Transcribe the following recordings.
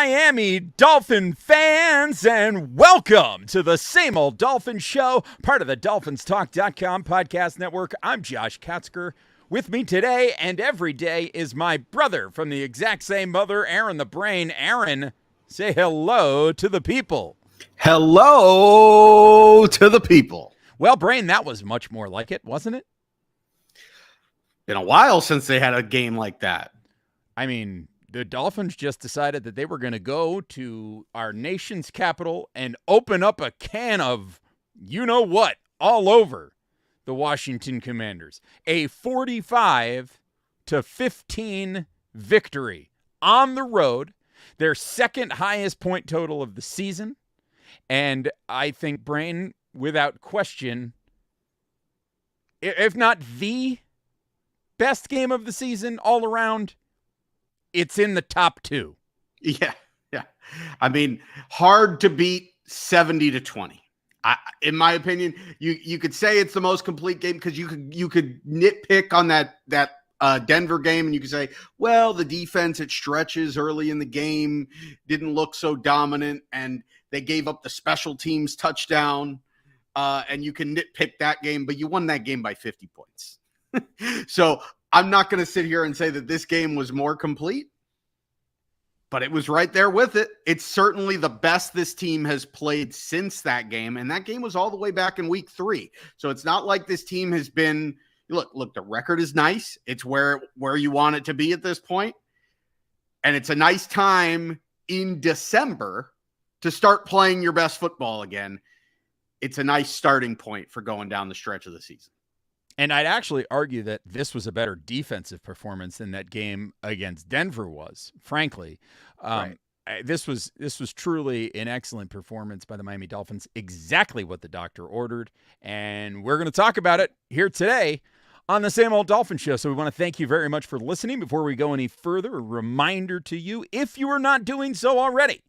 Miami Dolphin fans, and welcome to the Same Old Dolphins Show, part of the DolphinsTalk.com podcast network. I'm Josh Katzker. With me today and every day is my brother from the exact same mother, Aaron the Brain. Aaron, say hello to the people. Hello to the people. Well, Brain, that was much more like it, wasn't it? Been a while since they had a game like that. I mean, the Dolphins just decided that they were going to go to our nation's capital and open up a can of you-know-what all over the Washington Commanders. A 45-15 victory on the road, their second highest point total of the season. And I think, Brain, without question, if not the best game of the season all around, it's in the top two. Yeah. I mean, hard to beat 70-20. In my opinion, you could say it's the most complete game because you could nitpick on that Denver game, and you could say, well, the defense at stretches early in the game didn't look so dominant, and they gave up the special teams touchdown, and you can nitpick that game, but you won that game by 50 points. So I'm not going to sit here and say that this game was more complete, but it was right there with it. It's certainly the best this team has played since that game, and that game was all the way back in week 3. So it's not like this team has been look, the record is nice. It's where you want it to be at this point. And it's a nice time in December to start playing your best football again. It's a nice starting point for going down the stretch of the season. And I'd actually argue that this was a better defensive performance than that game against Denver was, frankly. Right. This was truly an excellent performance by the Miami Dolphins, exactly what the doctor ordered. And we're going to talk about it here today on the Same Old Dolphin Show. So we want to thank you very much for listening. Before we go any further, a reminder to you, if you are not doing so already,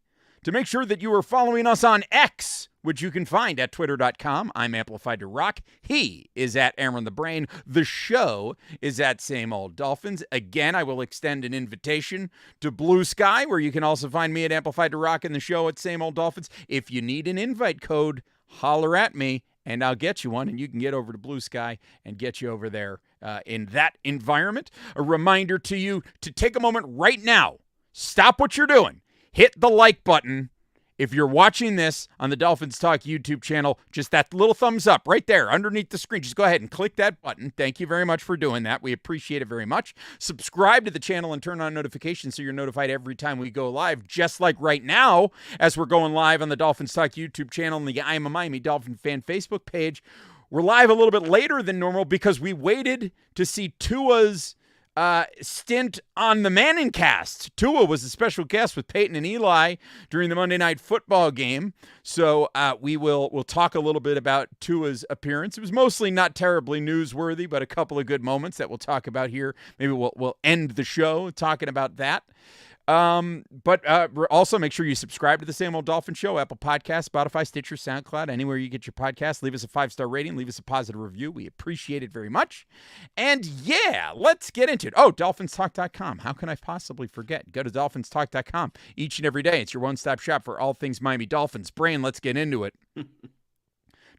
to make sure that you are following us on X, which you can find at twitter.com. I'm Amplified to Rock. He is at Aaron the Brain. The show is at Same Old Dolphins. Again, I will extend an invitation to Blue Sky, where you can also find me at Amplified to Rock and the show at Same Old Dolphins. If you need an invite code, holler at me, and I'll get you one, and you can get over to Blue Sky and get you over there in that environment. A reminder to you to take a moment right now. Stop what you're doing. Hit the like button. If you're watching this on the Dolphins Talk YouTube channel, just that little thumbs up right there underneath the screen. Just go ahead and click that button. Thank you very much for doing that. We appreciate it very much. Subscribe to the channel and turn on notifications so you're notified every time we go live, just like right now as we're going live on the Dolphins Talk YouTube channel and the I'm a Miami Dolphin fan Facebook page. We're live a little bit later than normal because we waited to see Tua's stint on the Manningcast. Tua was a special guest with Peyton and Eli during the Monday Night Football game. So we'll talk a little bit about Tua's appearance. It was mostly not terribly newsworthy, but a couple of good moments that we'll talk about here. Maybe we'll end the show talking about that. But also make sure you subscribe to the Same Old Dolphin Show, Apple Podcasts, Spotify, Stitcher, SoundCloud, anywhere you get your podcast. Leave us a 5-star rating. Leave us a positive review. We appreciate it very much. And yeah, let's get into it. Oh, DolphinsTalk.com. How can I possibly forget? Go to DolphinsTalk.com each and every day. It's your one-stop shop for all things Miami Dolphins. Brain, let's get into it.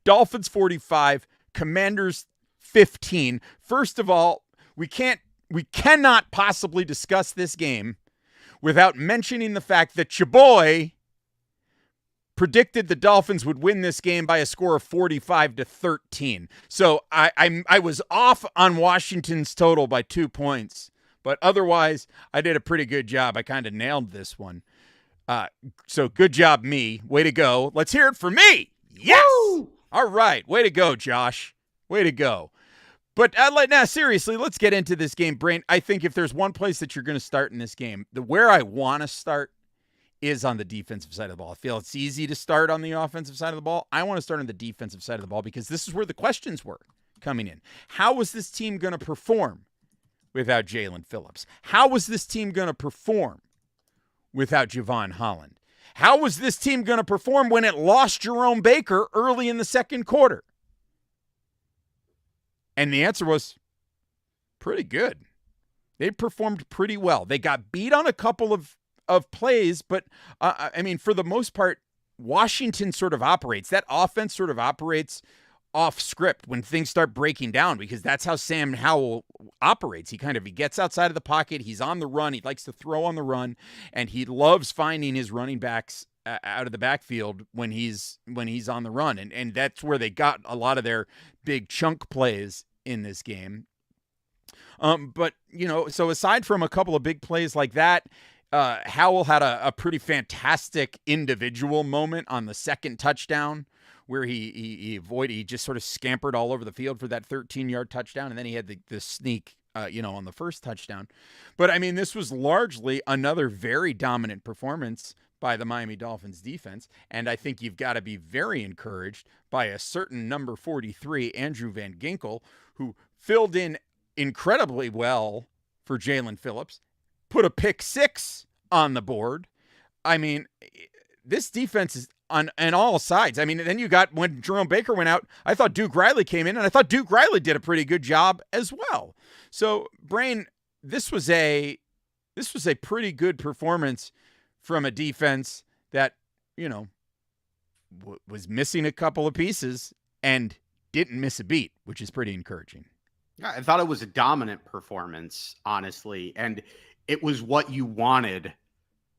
Dolphins 45, Commanders 15. First of all, we cannot possibly discuss this game without mentioning the fact that your boy predicted the Dolphins would win this game by a score of 45-13. So I was off on Washington's total by 2 points, but otherwise I did a pretty good job. I kind of nailed this one. So good job, me. Way to go. Let's hear it for me. Yes. Woo! All right. Way to go, Josh. Way to go. But now, seriously, let's get into this game, Brain. I think if there's one place that you're going to start in this game, where I want to start is on the defensive side of the ball. I feel it's easy to start on the offensive side of the ball. I want to start on the defensive side of the ball because this is where the questions were coming in. How was this team going to perform without Jaelan Phillips? How was this team going to perform without Javon Holland? How was this team going to perform when it lost Jerome Baker early in the second quarter? And the answer was pretty good. They performed pretty well. They got beat on a couple of of plays, but I mean, for the most part, Washington sort of operates. That offense sort of operates off script when things start breaking down, because that's how Sam Howell operates. He gets outside of the pocket. He's on the run. He likes to throw on the run, and he loves finding his running backs out of the backfield when he's on the run. And that's where they got a lot of their big chunk plays in this game. But, so aside from a couple of big plays like that, Howell had a pretty fantastic individual moment on the second touchdown where he just sort of scampered all over the field for that 13-yard touchdown. And then he had the sneak, on the first touchdown. But I mean, this was largely another very dominant performance by the Miami Dolphins defense. And I think you've got to be very encouraged by a certain number 43, Andrew Van Ginkel, who filled in incredibly well for Jaelan Phillips, put a pick 6 on the board. I mean, this defense is on all sides. I mean, then you got, when Jerome Baker went out, I thought Duke Riley came in, and I thought Duke Riley did a pretty good job as well. So, Brain, this was a pretty good performance from a defense that, was missing a couple of pieces and didn't miss a beat, which is pretty encouraging. Yeah, I thought it was a dominant performance, honestly, and it was what you wanted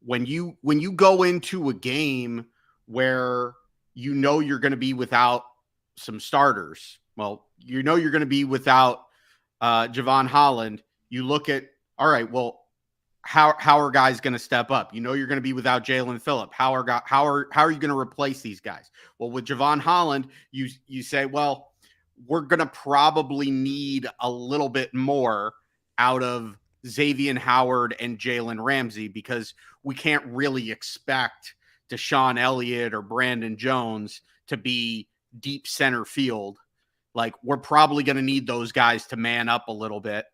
when you go into a game where you're going to be without some starters. Well, you're going to be without Javon Holland. You look at, all right, well, how are guys going to step up? You're going to be without Jaelan Phillips. How are you going to replace these guys? Well, with Javon Holland, you say, well, we're going to probably need a little bit more out of Xavier Howard and Jalen Ramsey, because we can't really expect Deshaun Elliott or Brandon Jones to be deep center field. Like, we're probably going to need those guys to man up a little bit,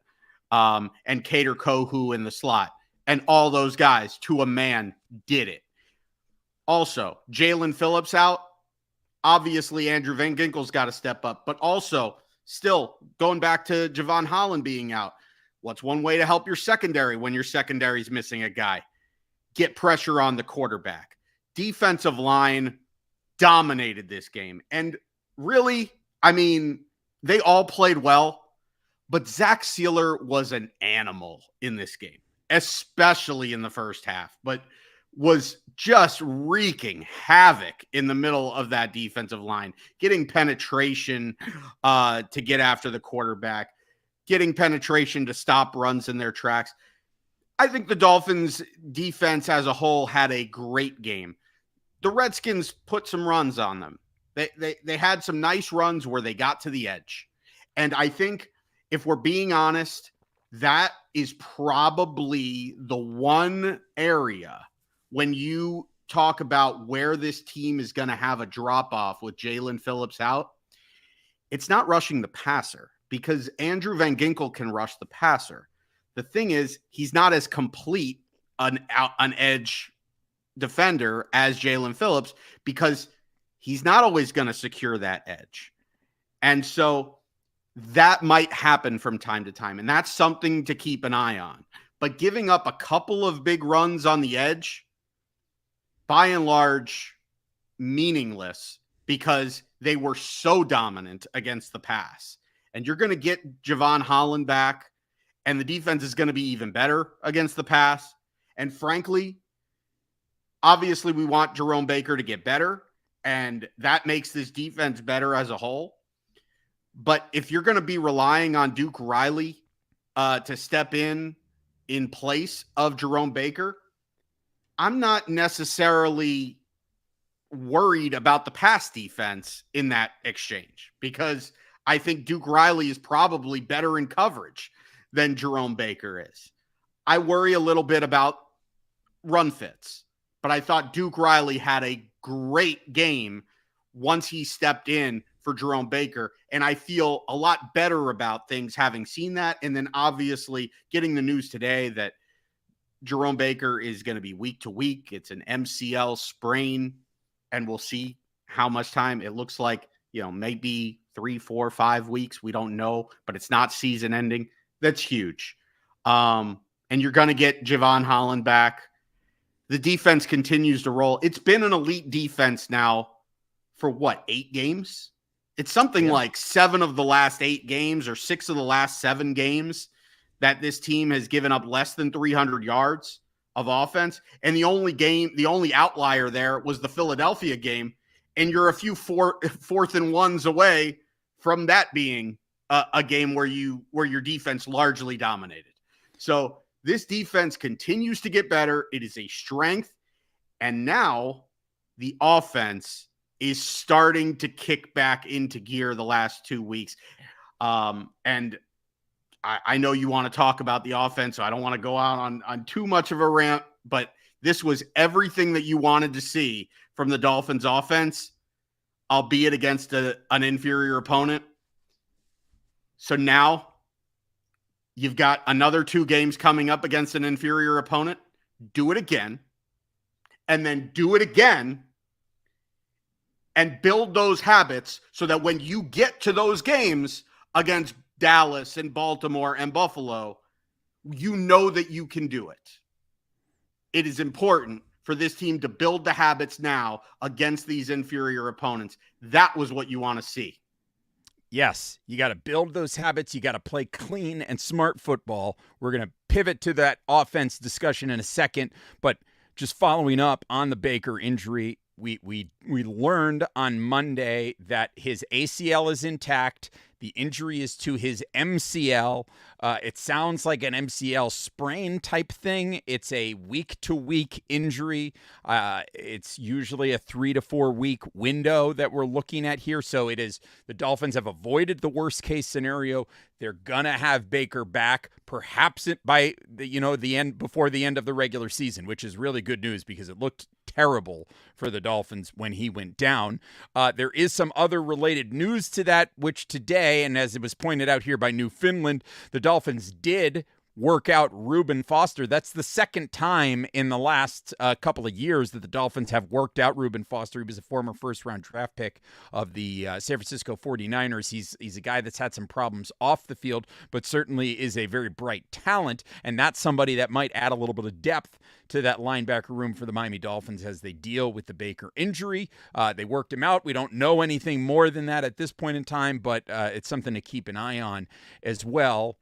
and Kader Kohu in the slot. And all those guys, to a man, did it. Also, Jaelan Phillips out. Obviously, Andrew Van Ginkel's got to step up. But also, still, going back to Javon Holland being out, what's one way to help your secondary when your secondary's missing a guy? Get pressure on the quarterback. Defensive line dominated this game. And really, I mean, they all played well, but Zach Sealer was an animal in this game, especially in the first half, but was just wreaking havoc in the middle of that defensive line, getting penetration to get after the quarterback, getting penetration to stop runs in their tracks. I think the Dolphins defense as a whole had a great game. The Redskins put some runs on them. They had some nice runs where they got to the edge. And I think, if we're being honest, that is probably the one area when you talk about where this team is going to have a drop-off with Jaelan Phillips out. It's not rushing the passer, because Andrew Van Ginkel can rush the passer. The thing is, he's not as complete an edge defender as Jaelan Phillips, because he's not always going to secure that edge. And so that might happen from time to time, and that's something to keep an eye on. But giving up a couple of big runs on the edge, by and large, meaningless, because they were so dominant against the pass. And you're going to get Javon Holland back, and the defense is going to be even better against the pass. And frankly, obviously, we want Jerome Baker to get better, and that makes this defense better as a whole. But if you're going to be relying on Duke Riley to step in place of Jerome Baker, I'm not necessarily worried about the pass defense in that exchange, because I think Duke Riley is probably better in coverage than Jerome Baker is. I worry a little bit about run fits, but I thought Duke Riley had a great game once he stepped in for Jerome Baker, and I feel a lot better about things having seen that. And then obviously getting the news today that Jerome Baker is going to be week to week. It's an MCL sprain, and we'll see how much time. It looks like, maybe 3, 4, 5 weeks. We don't know, but it's not season ending. That's huge. And you're going to get Javon Holland back. the defense continues to roll. It's been an elite defense now for what, 8 games? It's something like 7 of the last 8 games or 6 of the last 7 games that this team has given up less than 300 yards of offense. And the only outlier there was the Philadelphia game. And you're a few fourth and ones away from that being a game where your defense largely dominated. So this defense continues to get better. It is a strength. And now the offense is starting to kick back into gear the last 2 weeks. And I know you want to talk about the offense, so I don't want to go out on too much of a rant, but this was everything that you wanted to see from the Dolphins offense, albeit against an inferior opponent. So now you've got another 2 games coming up against an inferior opponent. Do it again, and then do it again, and build those habits so that when you get to those games against Dallas and Baltimore and Buffalo, you know that you can do it. It is important for this team to build the habits now against these inferior opponents. That was what you want to see. Yes, you got to build those habits. You got to play clean and smart football. We're going to pivot to that offense discussion in a second, but just following up on the Baker injury, we learned on Monday that his ACL is intact. The injury is to his MCL. It sounds like an MCL sprain type thing. It's a week-to-week injury. It's usually a 3 to 4 week window that we're looking at here. So it is, the Dolphins have avoided the worst case scenario. They're gonna have Baker back, perhaps by the end, before the end of the regular season, which is really good news because it looked terrible for the Dolphins when he went down. There is some other related news to that, which today, and as it was pointed out here by Newfoundland, the Dolphins did work out Reuben Foster. That's the second time in the last couple of years that the Dolphins have worked out Reuben Foster. He was a former first-round draft pick of the San Francisco 49ers. He's a guy that's had some problems off the field, but certainly is a very bright talent, and that's somebody that might add a little bit of depth to that linebacker room for the Miami Dolphins as they deal with the Baker injury. They worked him out. We don't know anything more than that at this point in time, but it's something to keep an eye on as well.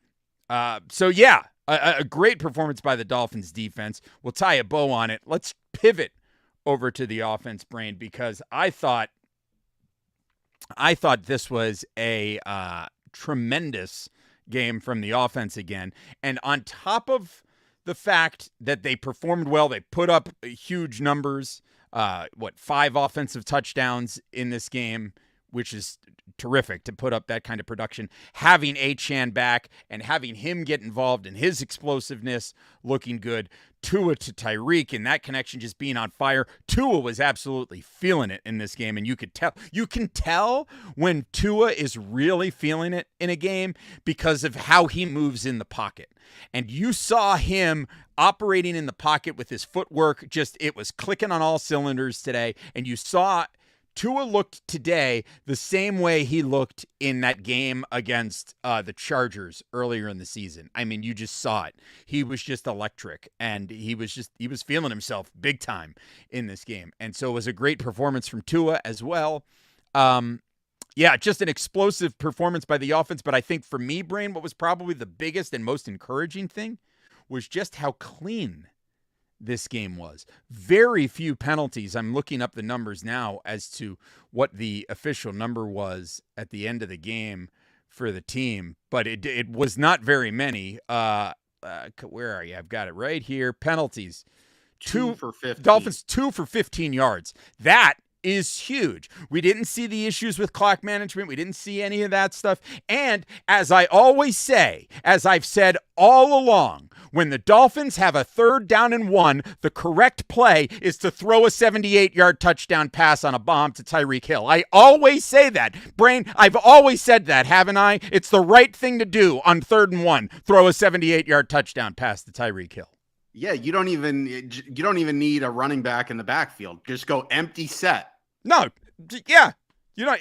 So yeah, a great performance by the Dolphins defense. We'll tie a bow on it. Let's pivot over to the offense, Brain, because I thought this was a tremendous game from the offense again. And on top of the fact that they performed well, they put up huge numbers, 5 offensive touchdowns in this game, which is terrific to put up that kind of production. Having Achane back and having him get involved in his explosiveness, looking good. Tua to Tyreek and that connection just being on fire. Tua was absolutely feeling it in this game, and you can tell when Tua is really feeling it in a game because of how he moves in the pocket. And you saw him operating in the pocket with his footwork. It was clicking on all cylinders today, and you saw Tua looked today the same way he looked in that game against the Chargers earlier in the season. I mean, you just saw it. He was just electric, and he was feeling himself big time in this game. And so it was a great performance from Tua as well. Just an explosive performance by the offense. But I think for me, Brain, what was probably the biggest and most encouraging thing was just how clean this game was. Very few penalties. I'm looking up the numbers now as to what the official number was at the end of the game for the team, but it was not very many. Where are you? I've got it right here. Penalties. 2 for 15. Dolphins 2 for 15 yards. That is huge. We didn't see the issues with clock management. We didn't see any of that stuff. And as I always say, as I've said all along, when the Dolphins have a 3rd down and 1, the correct play is to throw a 78-yard touchdown pass on a bomb to Tyreek Hill. I always say that. Brain, I've always said that, haven't I? It's the right thing to do on 3rd and 1. Throw a 78-yard touchdown pass to Tyreek Hill. Yeah, you don't even need a running back in the backfield. Just go empty set. No, yeah.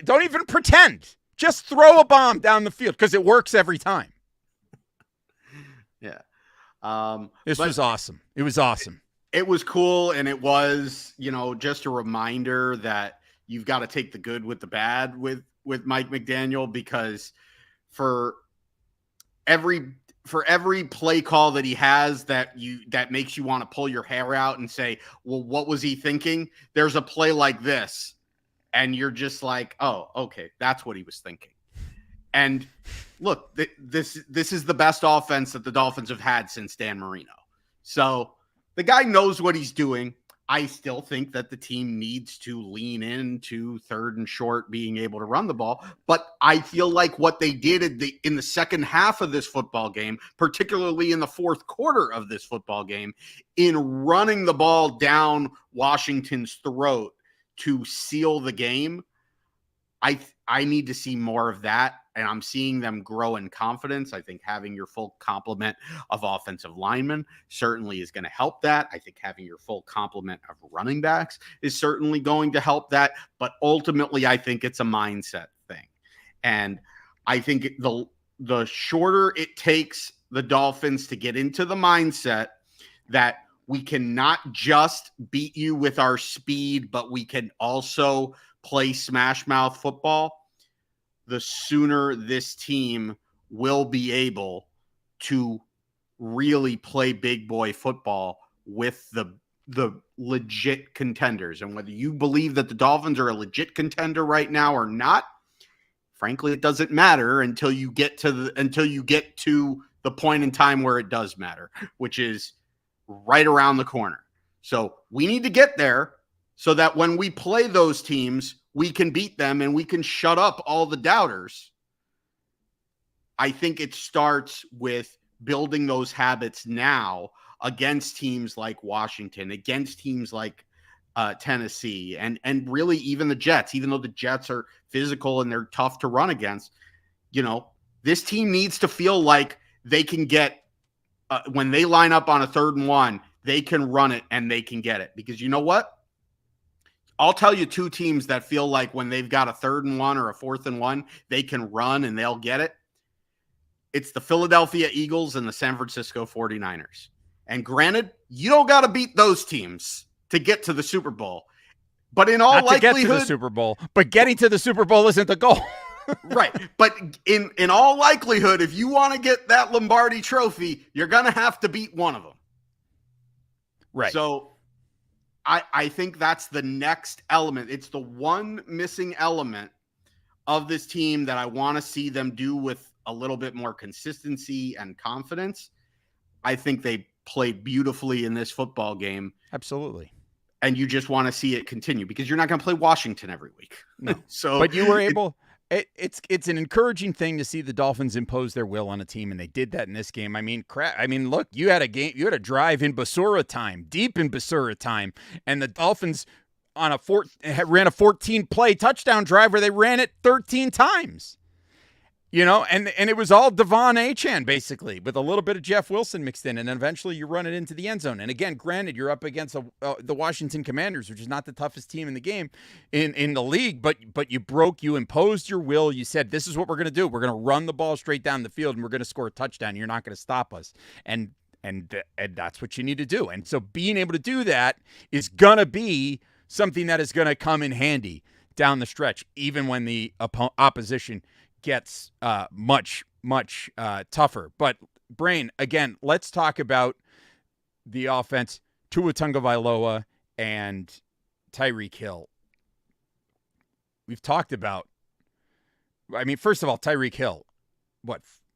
Don't even pretend. Just throw a bomb down the field because it works every time. Yeah. This was awesome. It was awesome. it was cool, and it was, just a reminder that you've got to take the good with the bad with Mike McDaniel, because for every play call that he has that makes you want to pull your hair out and say, well, what was he thinking? There's a play like this, and you're just like, oh, okay, that's what he was thinking. And look, this is the best offense that the Dolphins have had since Dan Marino. So the guy knows what he's doing. I still think that the team needs to lean into third and short, being able to run the ball. But I feel like what they did in the second half of this football game, particularly in the fourth quarter of this football game, in running the ball down Washington's throat to seal the game, I need to see more of that. And I'm seeing them grow in confidence. I think having your full complement of offensive linemen certainly is going to help that. I think having your full complement of running backs is certainly going to help that. But ultimately, I think it's a mindset thing. And I think the shorter it takes the Dolphins to get into the mindset that we cannot just beat you with our speed, but we can also play smash mouth football, the sooner this team will be able to really play big boy football with the legit contenders. And whether you believe that the Dolphins are a legit contender right now or not, frankly, it doesn't matter until you get to the point in time where it does matter, which is right around the corner. So we need to get there so that when we play those teams, we can beat them and we can shut up all the doubters. I think it starts with building those habits now against teams like Washington, against teams like Tennessee, and really even the Jets, even though the Jets are physical and they're tough to run against. This team needs to feel like they can get, when they line up on a 3rd and 1, they can run it and they can get it. Because you know what? I'll tell you 2 teams that feel like when they've got a 3rd and 1 or a 4th and 1, they can run and they'll get it. It's the Philadelphia Eagles and the San Francisco 49ers. And granted, you don't got to beat those teams to get to the Super Bowl. But in all likelihood, to get to the Super Bowl, but getting to the Super Bowl isn't the goal. Right. But in all likelihood, if you want to get that Lombardi trophy, you're going to have to beat one of them. Right. So I think that's the next element. It's the one missing element of this team that I want to see them do with a little bit more consistency and confidence. I think they played beautifully in this football game. Absolutely. And you just want to see it continue because you're not going to play Washington every week. No. So, but you were able. It's an encouraging thing to see the Dolphins impose their will on a team, and they did that in this game. I mean, look, you had a drive in Basura time, deep in Basura time, and the Dolphins ran a 14-play touchdown drive where they ran it 13 times. And it was all De'Von Achane basically, with a little bit of Jeff Wilson mixed in, and then eventually you run it into the end zone. And again, granted, you're up against the Washington Commanders, which is not the toughest team in the game in the league, but you imposed your will. You said, this is what we're going to do. We're going to run the ball straight down the field, and we're going to score a touchdown. You're not going to stop us. And that's what you need to do. And so being able to do that is going to be something that is going to come in handy down the stretch, even when the opposition gets much tougher. But Brain, again, let's talk about the offense. Tua Tagovailoa and Tyreek Hill. We've talked about, first of all, Tyreek Hill,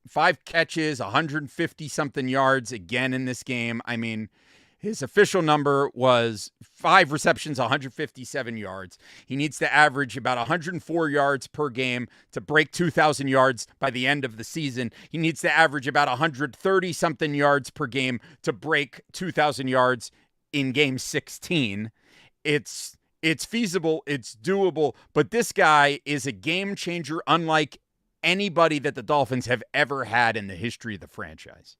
5 catches, 150 something yards again in this game. His official number was 5 receptions, 157 yards. He needs to average about 104 yards per game to break 2,000 yards by the end of the season. He needs to average about 130-something yards per game to break 2,000 yards in game 16. It's feasible, it's doable, but this guy is a game changer unlike anybody that the Dolphins have ever had in the history of the franchise.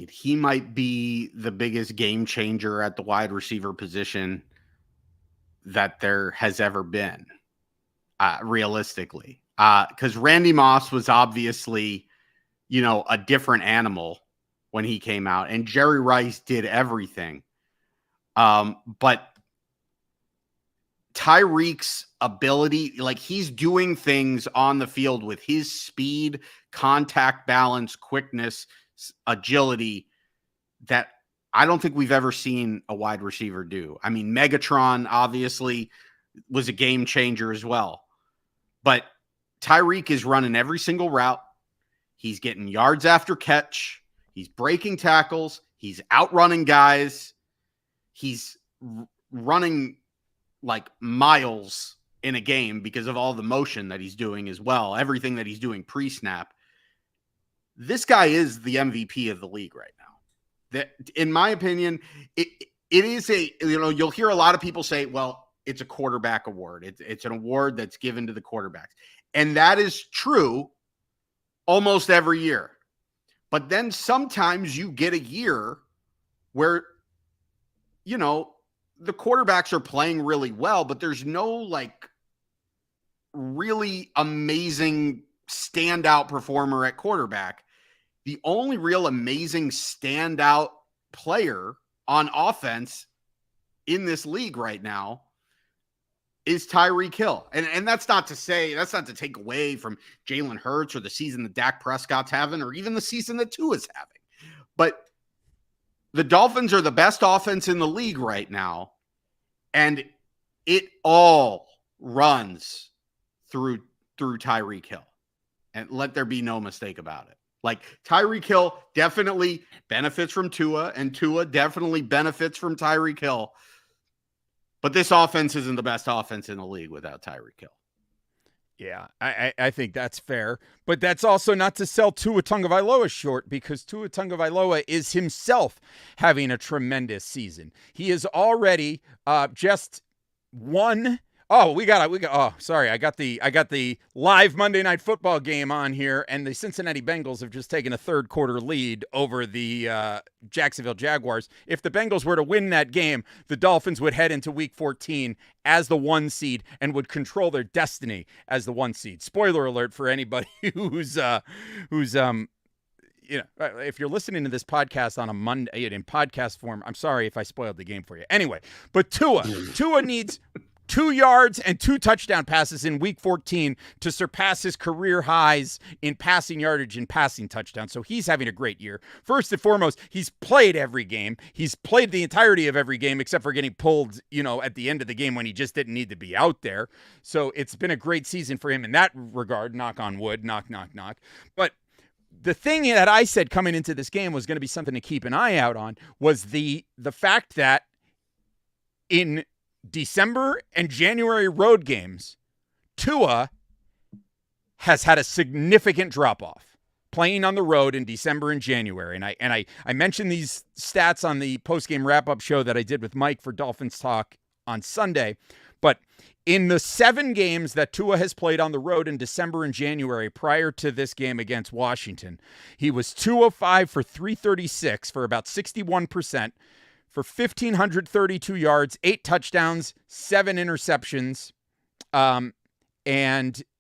He might be the biggest game changer at the wide receiver position that there has ever been, realistically. Because Randy Moss was obviously, a different animal when he came out, and Jerry Rice did everything. But Tyreek's ability, like he's doing things on the field with his speed, contact balance, quickness, agility that I don't think we've ever seen a wide receiver do. I mean, Megatron obviously was a game changer as well. But Tyreek is running every single route. He's getting yards after catch. He's breaking tackles. He's outrunning guys. He's running like miles in a game because of all the motion that he's doing as well. Everything that he's doing pre-snap. This guy is the MVP of the league right now. That, in my opinion, it is a, you'll hear a lot of people say, well, it's a quarterback award. It's an award that's given to the quarterbacks. And that is true almost every year. But then sometimes you get a year where, the quarterbacks are playing really well, but there's no like really amazing standout performer at quarterback. The only real amazing standout player on offense in this league right now is Tyreek Hill. And that's not to take away from Jalen Hurts or the season that Dak Prescott's having or even the season that Tua's having. But the Dolphins are the best offense in the league right now, and it all runs through Tyreek Hill. And let there be no mistake about it. Like Tyreek Hill definitely benefits from Tua, and Tua definitely benefits from Tyreek Hill. But this offense isn't the best offense in the league without Tyreek Hill. Yeah, I think that's fair. But that's also not to sell Tua Tagovailoa short, because Tua Tagovailoa is himself having a tremendous season. He is already just one. Oh, sorry. I got the live Monday Night Football game on here, and the Cincinnati Bengals have just taken a third quarter lead over the Jacksonville Jaguars. If the Bengals were to win that game, the Dolphins would head into Week 14 as the 1 seed and would control their destiny as the 1 seed. Spoiler alert for anybody who's if you're listening to this podcast on a Monday in podcast form, I'm sorry if I spoiled the game for you. Anyway, but Tua needs 2 yards and 2 touchdown passes in Week 14 to surpass his career highs in passing yardage and passing touchdowns. So he's having a great year. First and foremost, he's played every game. He's played the entirety of every game except for getting pulled, at the end of the game when he just didn't need to be out there. So it's been a great season for him in that regard. Knock on wood, knock, knock, knock. But the thing that I said coming into this game was going to be something to keep an eye out on was the fact that in December and January road games, Tua has had a significant drop-off playing on the road in December and January. And I mentioned these stats on the post-game wrap-up show that I did with Mike for Dolphins Talk on Sunday. But in the 7 games that Tua has played on the road in December and January prior to this game against Washington, he was 2 of 5 for 336 for about 61%. For 1,532 yards, 8 touchdowns, 7 interceptions, and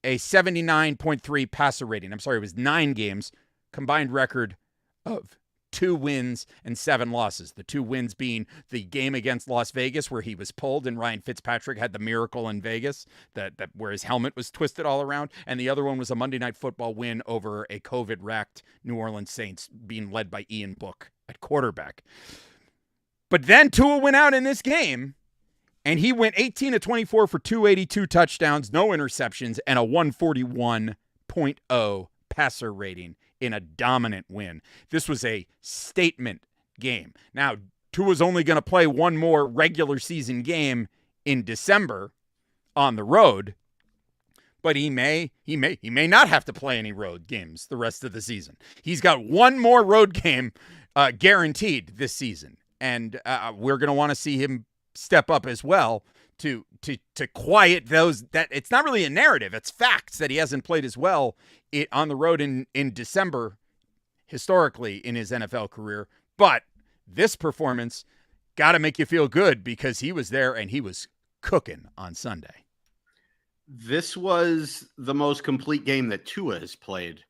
a 79.3 passer rating. I'm sorry, it was 9 games, combined record of 2 wins and 7 losses. The 2 wins being the game against Las Vegas where he was pulled and Ryan Fitzpatrick had the miracle in Vegas that where his helmet was twisted all around. And the other one was a Monday Night Football win over a COVID-wracked New Orleans Saints being led by Ian Book at quarterback. But then Tua went out in this game, and he went 18 of 24 for 282 touchdowns, no interceptions, and a 141.0 passer rating in a dominant win. This was a statement game. Now, Tua's only going to play one more regular season game in December on the road, but he may not have to play any road games the rest of the season. He's got one more road game guaranteed this season. And we're going to want to see him step up as well to quiet those. That it's not really a narrative; it's facts that he hasn't played as well on the road in December historically in his NFL career. But this performance got to make you feel good because he was there and he was cooking on Sunday. This was the most complete game that Tua has played.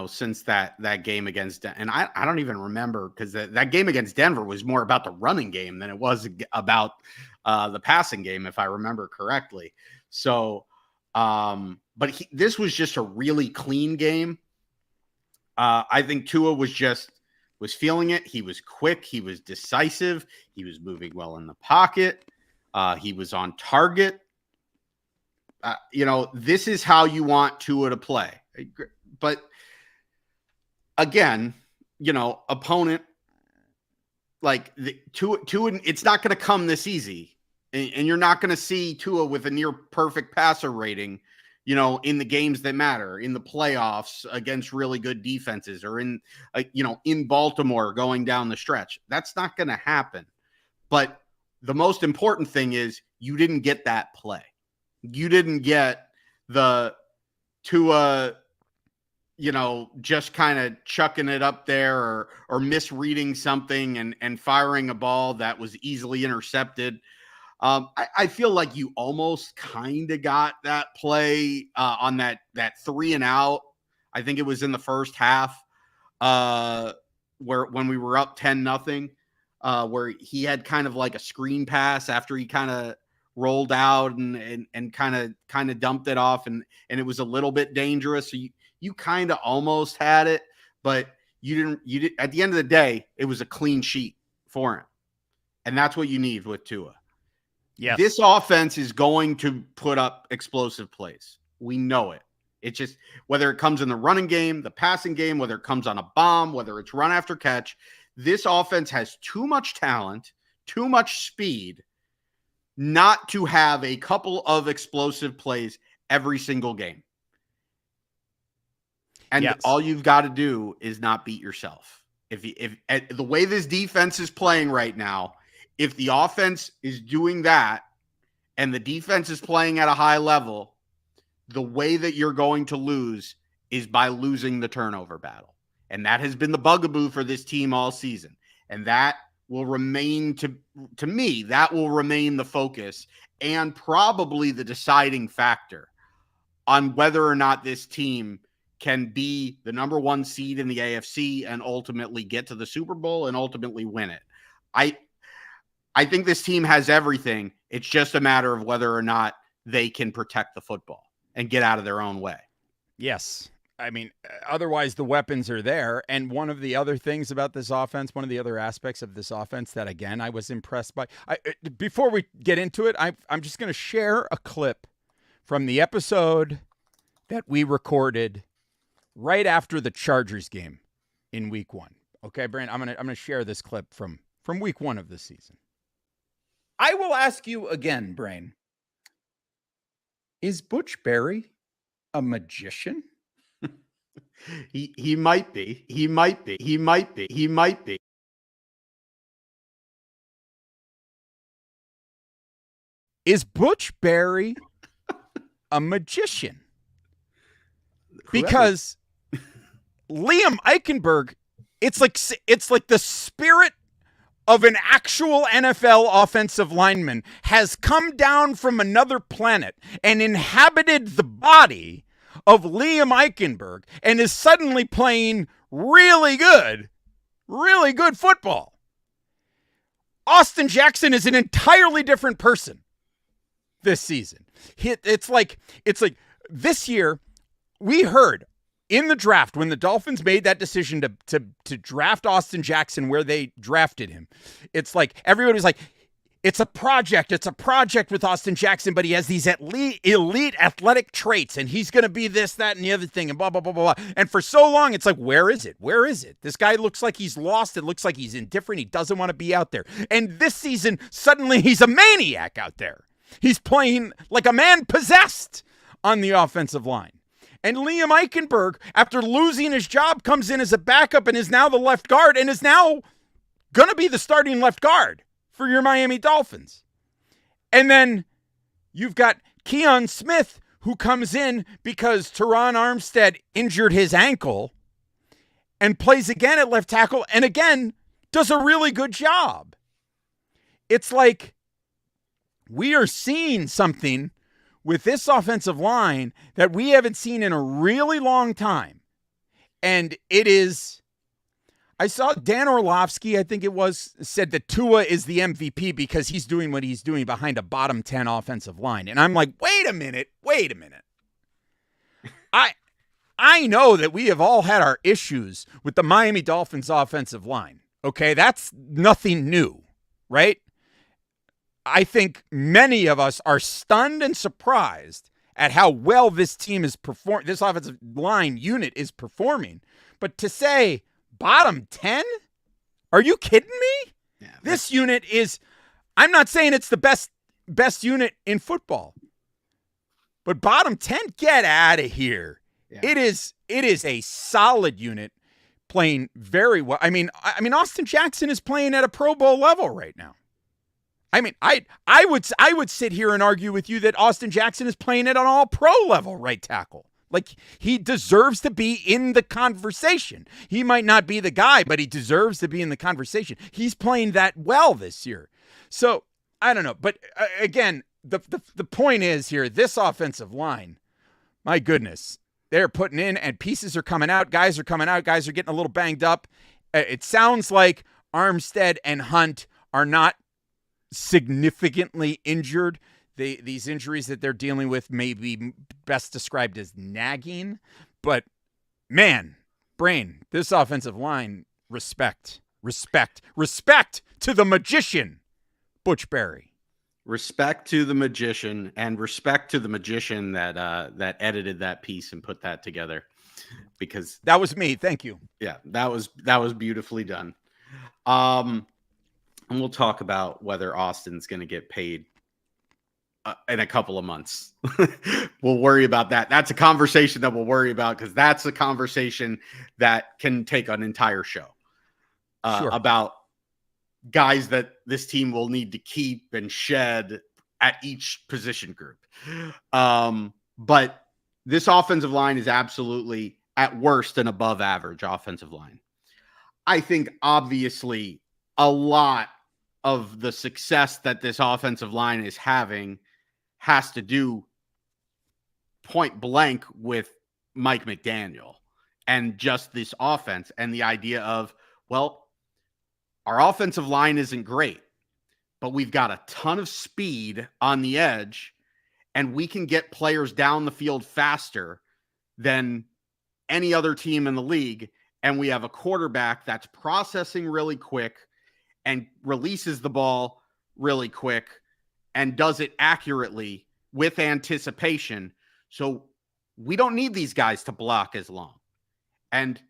since that game against, and I don't even remember, because that game against Denver was more about the running game than it was about the passing game, if I remember correctly. So, but this was just a really clean game. I think Tua was feeling it. He was quick. He was decisive. He was moving well in the pocket. He was on target. This is how you want Tua to play. But again, opponent, like Tua, it's not going to come this easy, and you're not going to see Tua with a near perfect passer rating, in the games that matter, in the playoffs against really good defenses, or in Baltimore going down the stretch. That's not going to happen. But the most important thing is you didn't get that play. You didn't get the Tua, just kind of chucking it up there or misreading something and firing a ball that was easily intercepted. I feel like you almost kind of got that play on that 3-and-out. I think it was in the first half when we were up 10-0, where he had kind of like a screen pass after he kind of rolled out and kind of dumped it off, and it was a little bit dangerous. So you kind of almost had it, but you didn't. At the end of the day, it was a clean sheet for him, and that's what you need with Tua. Yes. This offense is going to put up explosive plays. We know it. It's just whether it comes in the running game, the passing game, whether it comes on a bomb, whether it's run after catch, this offense has too much talent, too much speed, not to have a couple of explosive plays every single game. And yes, all you've got to do is not beat yourself. If the way this defense is playing right now, if the offense is doing that and the defense is playing at a high level, the way that you're going to lose is by losing the turnover battle. And that has been the bugaboo for this team all season. And that will remain, to me, that will remain the focus and probably the deciding factor on whether or not this team can be the number 1 seed in the AFC and ultimately get to the Super Bowl and ultimately win it. I think this team has everything. It's just a matter of whether or not they can protect the football and get out of their own way. Yes. I mean, otherwise the weapons are there. And one of the other things about this offense, one of the other aspects of this offense that, again, I was impressed by. Before we get into it, I'm just going to share a clip from the episode that we recorded right after the Chargers game in week 1. Okay, Brand, I'm going to share this clip from week 1 of this season. I will ask you again, Brain. Is Butch Barry a magician? He might be. He might be. He might be. He might be. Is Butch Barry a magician? Because Liam Eichenberg, it's like the spirit of an actual NFL offensive lineman has come down from another planet and inhabited the body of Liam Eichenberg and is suddenly playing really good football. Austin Jackson is an entirely different person this season. It's like this year we heard in the draft, when the Dolphins made that decision to draft Austin Jackson where they drafted him, it's like everybody was like, it's a project with Austin Jackson, but he has these elite athletic traits, and he's going to be this, that, and the other thing, and blah, blah, blah, blah, blah. And for so long, it's like, where is it? Where is it? This guy looks like he's lost. It looks like he's indifferent. He doesn't want to be out there. And this season, suddenly he's a maniac out there. He's playing like a man possessed on the offensive line. And Liam Eichenberg, after losing his job, comes in as a backup and is now the left guard and is now going to be the starting left guard for your Miami Dolphins. And then you've got Keon Smith, who comes in because Teron Armstead injured his ankle and plays again at left tackle and again does a really good job. It's like we are seeing something with this offensive line that we haven't seen in a really long time. And it is, I saw Dan Orlovsky, I think it was, said that Tua is the MVP because he's doing what he's doing behind a bottom 10 offensive line. And I'm like, wait a minute. I know that we have all had our issues with the Miami Dolphins offensive line. Okay, that's nothing new, right? I think many of us are stunned and surprised at how well this team is performing. This offensive line unit is performing. But to say bottom 10? Are you kidding me? Yeah, this unit is, I'm not saying it's the best unit in football. But bottom 10, get out of here. Yeah. It is a solid unit playing very well. I mean, Austin Jackson is playing at a Pro Bowl level right now. I mean, I would sit here and argue with you that Austin Jackson is playing at an all-pro level right tackle. Like, he deserves to be in the conversation. He might not be the guy, but he deserves to be in the conversation. He's playing that well this year. So, I don't know. But again, the point is here, this offensive line, my goodness, they're putting in and pieces are coming out. Guys are coming out. Guys are getting a little banged up. It sounds like Armstead and Hunt are not significantly injured. These injuries that they're dealing with may be best described as nagging. But, man, Brain, this offensive line, respect to the magician, Butch Berry. Respect to the magician, and respect to the magician that edited that piece and put that together, because that was me. Thank you. Yeah, that was beautifully done. And we'll talk about whether Austin's going to get paid in a couple of months. We'll worry about that. That's a conversation that we'll worry about, because that's a conversation that can take an entire show sure. About guys that this team will need to keep and shed at each position group. But this offensive line is absolutely, at worst, an above average offensive line. I think obviously a lot of the success that this offensive line is having has to do point blank with Mike McDaniel and just this offense and the idea of, well, our offensive line isn't great, but we've got a ton of speed on the edge, and we can get players down the field faster than any other team in the league. And we have a quarterback that's processing really quick and releases the ball really quick and does it accurately with anticipation. So we don't need these guys to block as long. And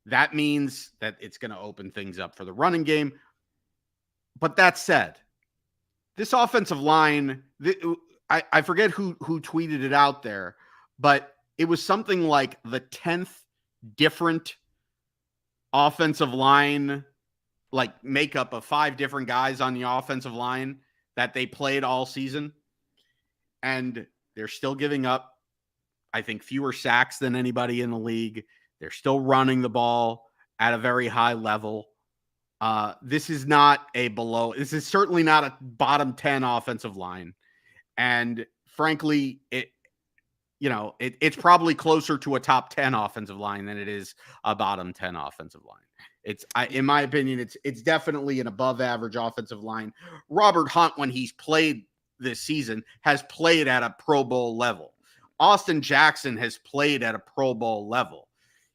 that means that it's going to open things up for the running game. But that said, this offensive line, I forget who tweeted it out there, but it was something like the 10th different offensive line, like makeup of 5 different guys on the offensive line that they played all season. And they're still giving up, I think, fewer sacks than anybody in the league. They're still running the ball at a very high level. This is certainly not a bottom 10 offensive line. And frankly, it's probably closer to a top 10 offensive line than it is a bottom 10 offensive line. In my opinion, it's definitely an above average offensive line. Robert Hunt, when he's played this season, has played at a Pro Bowl level. Austin Jackson has played at a Pro Bowl level.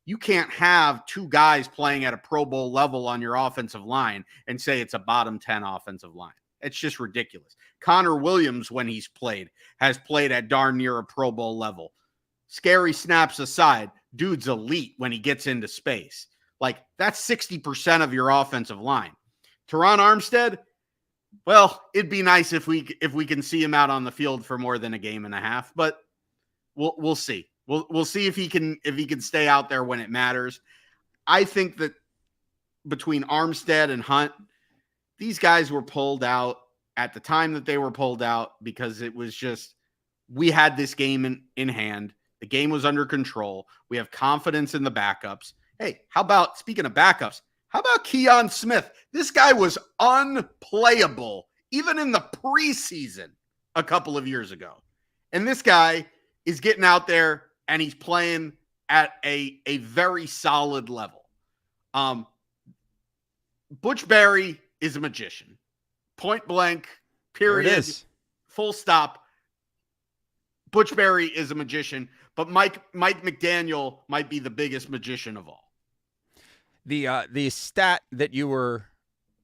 You can't have 2 guys playing at a Pro Bowl level on your offensive line and say it's a bottom 10 offensive line. It's just ridiculous. Connor Williams, when he's played, has played at darn near a Pro Bowl level. Scary snaps aside, dude's elite when he gets into space. Like, that's 60% of your offensive line. Teron Armstead, well, it'd be nice if we can see him out on the field for more than a game and a half, but we'll see. We'll see if he can stay out there when it matters. I think that between Armstead and Hunt, these guys were pulled out at the time that they were pulled out because it was just, we had this game in hand. The game was under control. We have confidence in the backups. Hey, speaking of backups, how about Keon Smith? This guy was unplayable even in the preseason a couple of years ago. And this guy is getting out there and he's playing at a very solid level. Butch Barry is a magician. Point blank, period. There it is. Full stop. Butch Barry is a magician, but Mike McDaniel might be the biggest magician of all. The stat that you were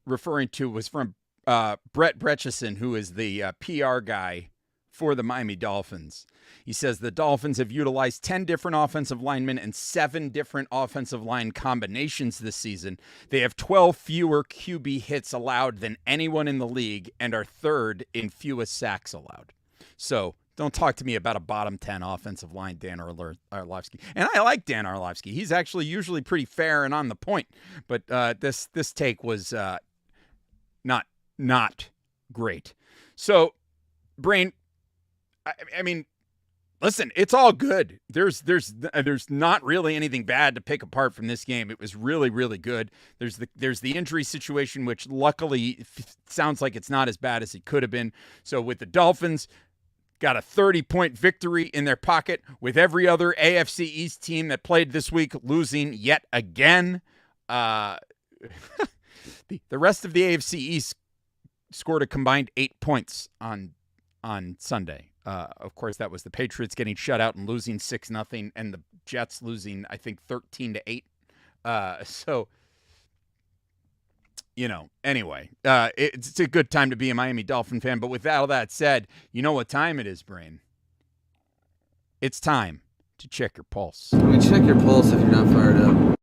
referring to was from Brett Bretchison, who is the PR guy for the Miami Dolphins. He says the Dolphins have utilized 10 different offensive linemen and 7 different offensive line combinations this season. They have 12 fewer QB hits allowed than anyone in the league and are third in fewest sacks allowed. So don't talk to me about a bottom 10 offensive line, Dan Orlovsky. And I like Dan Orlovsky. He's actually usually pretty fair and on the point. But this take was not great. So, Brain, I mean, listen, it's all good. There's not really anything bad to pick apart from this game. It was really, really good. There's the injury situation, which luckily sounds like it's not as bad as it could have been. So with the Dolphins, got a 30-point victory in their pocket, with every other AFC East team that played this week losing yet again. The rest of the AFC East scored a combined 8 points on Sunday. Of course, that was the Patriots getting shut out and losing 6-0, and the Jets losing, I think, 13-8. So, anyway, it's a good time to be a Miami Dolphin fan. But with all that said, you know what time it is, Brain? It's time to check your pulse. I mean, check your pulse if you're not fired up.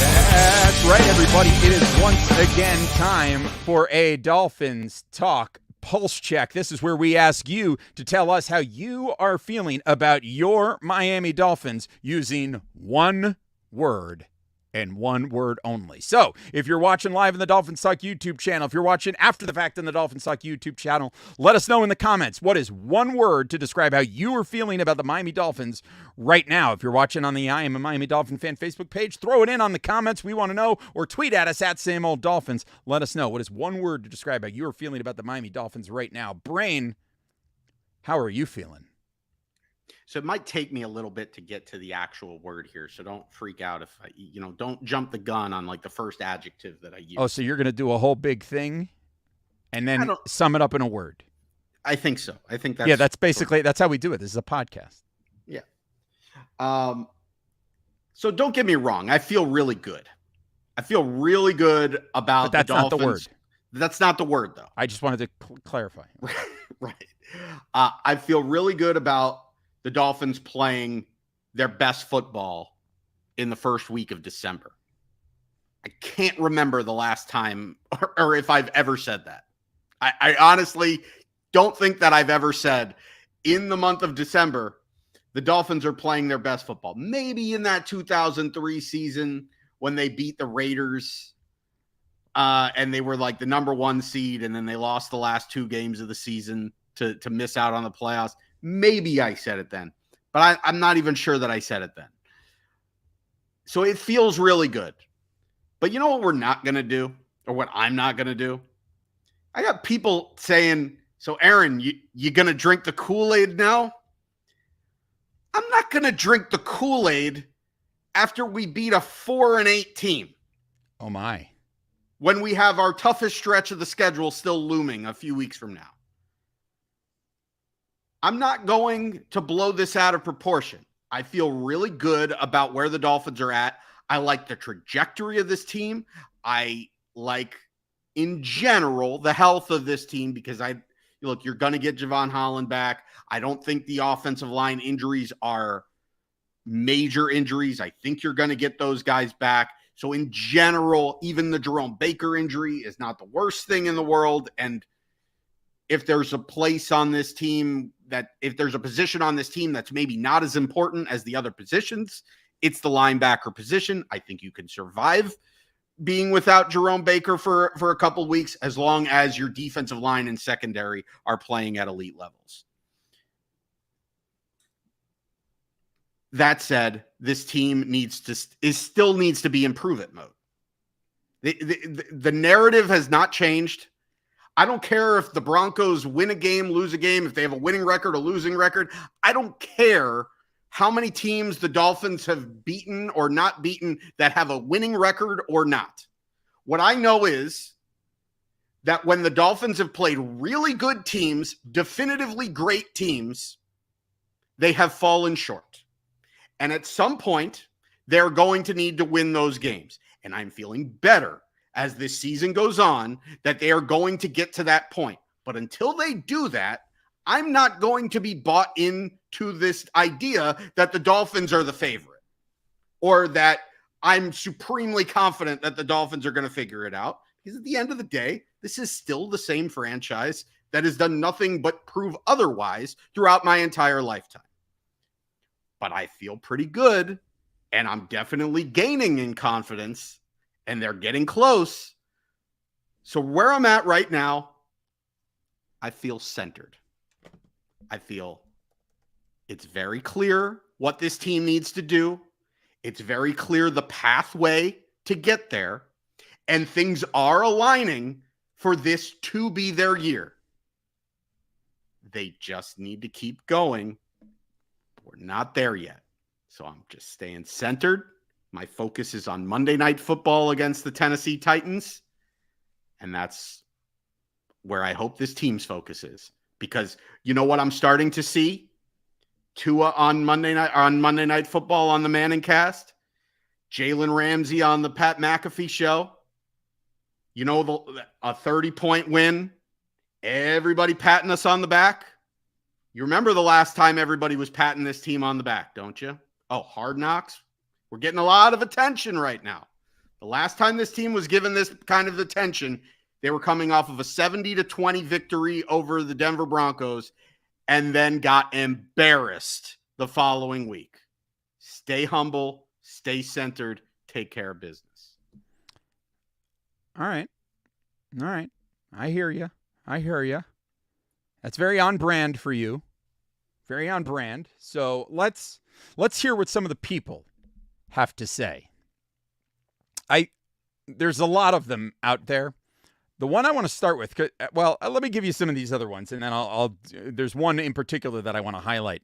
That's right, everybody. It is once again time for a Dolphins Talk Pulse Check. This is where we ask you to tell us how you are feeling about your Miami Dolphins using one word and one word only. So if you're watching live on the Dolphins Talk YouTube channel, if you're watching after the fact on the Dolphins Talk YouTube channel, let us know in the comments what is one word to describe how you are feeling about the Miami Dolphins right now. If you're watching on the I Am a Miami Dolphin Fan Facebook page, throw it in on the comments. We want to know, or tweet at us at Same Old Dolphins. Let us know what is one word to describe how you are feeling about the Miami Dolphins right now. Brain, how are you feeling? So it might take me a little bit to get to the actual word here. So don't freak out if don't jump the gun on like the first adjective that I use. Oh, so you're going to do a whole big thing and then sum it up in a word. I think so. I think that's that's basically, that's how we do it. This is a podcast. Yeah. So don't get me wrong. I feel really good. I feel really good about the Dolphins. Not the word. That's not the word though. I just wanted to clarify. Right. I feel really good about the Dolphins playing their best football in the first week of December. I can't remember the last time or if I've ever said that. I honestly don't think that I've ever said in the month of December, the Dolphins are playing their best football. Maybe in that 2003 season when they beat the Raiders and they were like the number 1 seed and then they lost the last 2 games of the season to miss out on the playoffs. Maybe I said it then, but I'm not even sure that I said it then. So it feels really good. But you know what we're not going to do, or what I'm not going to do? I got people saying, so Aaron, you going to drink the Kool-Aid now? I'm not going to drink the Kool-Aid after we beat a 4-8 team. Oh, my. When we have our toughest stretch of the schedule still looming a few weeks from now. I'm not going to blow this out of proportion. I feel really good about where the Dolphins are at. I like the trajectory of this team. I like, in general, the health of this team because you're going to get Javon Holland back. I don't think the offensive line injuries are major injuries. I think you're going to get those guys back. So in general, even the Jerome Baker injury is not the worst thing in the world. And if there's a place on this team if there's a position on this team that's maybe not as important as the other positions, it's the linebacker position. I think you can survive being without Jerome Baker for a couple of weeks as long as your defensive line and secondary are playing at elite levels. That said, this team still needs to be improve it mode. The narrative has not changed. I don't care if the Broncos win a game, lose a game, if they have a winning record or losing record. I don't care how many teams the Dolphins have beaten or not beaten that have a winning record or not. What I know is that when the Dolphins have played really good teams, definitively great teams, they have fallen short. And at some point, they're going to need to win those games. And I'm feeling better as this season goes on that they are going to get to that point. But until they do that, I'm not going to be bought into this idea that the Dolphins are the favorite or that I'm supremely confident that the Dolphins are going to figure it out. Because at the end of the day, this is still the same franchise that has done nothing but prove otherwise throughout my entire lifetime. But I feel pretty good, and I'm definitely gaining in confidence, and they're getting close. So where I'm at right now, I feel centered. I feel it's very clear what this team needs to do. It's very clear the pathway to get there, and things are aligning for this to be their year. They just need to keep going. We're not there yet. So I'm just staying centered. My focus is on Monday Night Football against the Tennessee Titans. And that's where I hope this team's focus is. Because you know what I'm starting to see? Tua on Monday Night Football on the Manningcast. Jalen Ramsey on the Pat McAfee show. You know, a 30-point win. Everybody patting us on the back. You remember the last time everybody was patting this team on the back, don't you? Oh, Hard Knocks. We're getting a lot of attention right now. The last time this team was given this kind of attention, they were coming off of a 70-20 victory over the Denver Broncos and then got embarrassed the following week. Stay humble, stay centered, take care of business. All right. I hear you. That's very on brand for you. Very on brand. So let's hear what some of the people have to say. There's a lot of them out there. The one I want to start with, let me give you some of these other ones, and then there's one in particular that I want to highlight.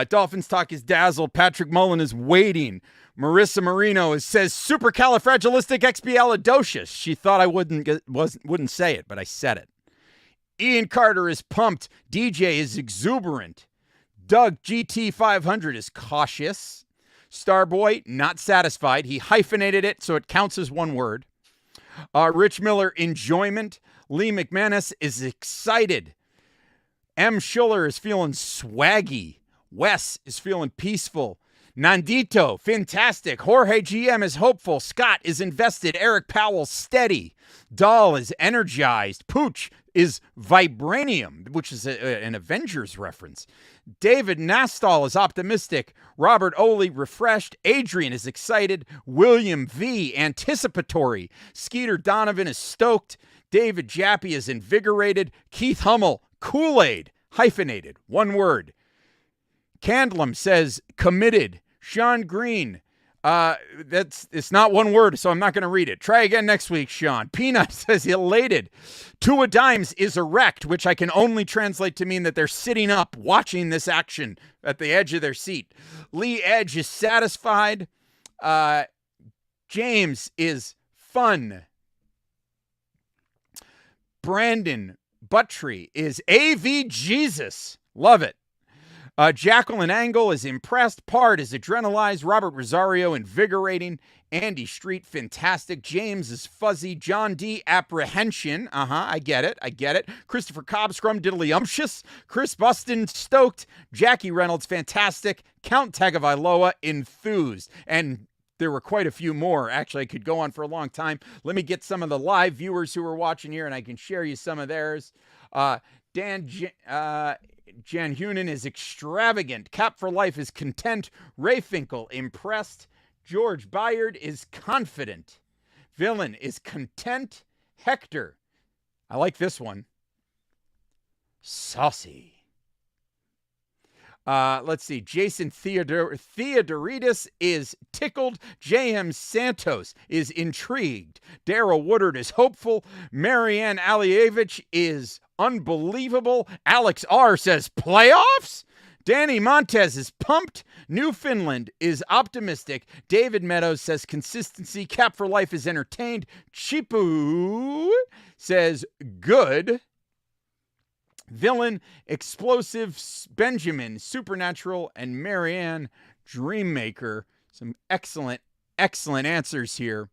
Dolphins talk is dazzled. Patrick Mullen is waiting. Marissa Marino says supercalifragilisticexpialidocious. She thought I wouldn't say it, but I said it. Ian Carter is pumped. DJ is exuberant. Doug GT500 is cautious. Starboy, not satisfied. He hyphenated it, so it counts as one word. Rich Miller, enjoyment. Lee McManus is excited. M. Schuller is feeling swaggy. Wes is feeling peaceful. Nandito, fantastic. Jorge GM is hopeful. Scott is invested. Eric Powell, steady. Dahl is energized. Pooch is vibranium, which is an Avengers reference. David Nastall is optimistic. Robert Oley, refreshed. Adrian is excited. William V, anticipatory. Skeeter Donovan is stoked. David Jappy is invigorated. Keith Hummel, Kool-Aid, hyphenated, one word. Candlem says committed. Sean Green, it's not one word, so I'm not going to read it. Try again next week, Sean. Peanut says elated. Tua Dimes is erect, which I can only translate to mean that they're sitting up watching this action at the edge of their seat. Lee Edge is satisfied. James is fun. Brandon Buttry is AV Jesus. Love it. Jacqueline Angle is impressed. Pard is adrenalized. Robert Rosario, invigorating. Andy Street, fantastic. James is fuzzy. John D, apprehension. I get it. Christopher Cobb, scrum diddly-umptious. Chris Buston, stoked. Jackie Reynolds, fantastic. Count Tagovailoa, enthused. And there were quite a few more. Actually, I could go on for a long time. Let me get some of the live viewers who are watching here, and I can share you some of theirs. Jan Hunan is extravagant. Cap for Life is content. Ray Finkel, impressed. George Byard is confident. Villain is content. Hector, I like this one. Saucy. Let's see. Jason Theodoridis is tickled. J.M. Santos is intrigued. Daryl Woodard is hopeful. Marianne Alievich is unbelievable. Alex R. says playoffs? Danny Montez is pumped. Newfoundland is optimistic. David Meadows says consistency. Cap for Life is entertained. Chipu says good. Villain, Explosive, Benjamin, Supernatural, and Marianne, Dreammaker. Some excellent, excellent answers here.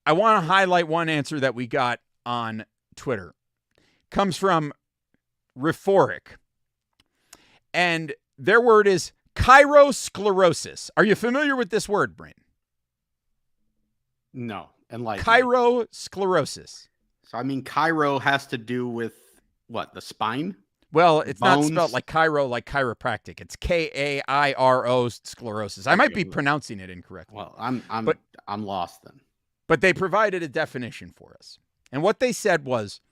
I want to highlight one answer that we got on Twitter. Comes from Rhetoric. And their word is chirosclerosis. Are you familiar with this word, Brain? No. And like Chirosclerosis. So I mean, chiro has to do with what? The spine? Well, it's Bones? not spelled like chiro, like chiropractic. It's Kairo sclerosis. I might be pronouncing it incorrectly. Well, I'm lost then. But they provided a definition for us. And what they said was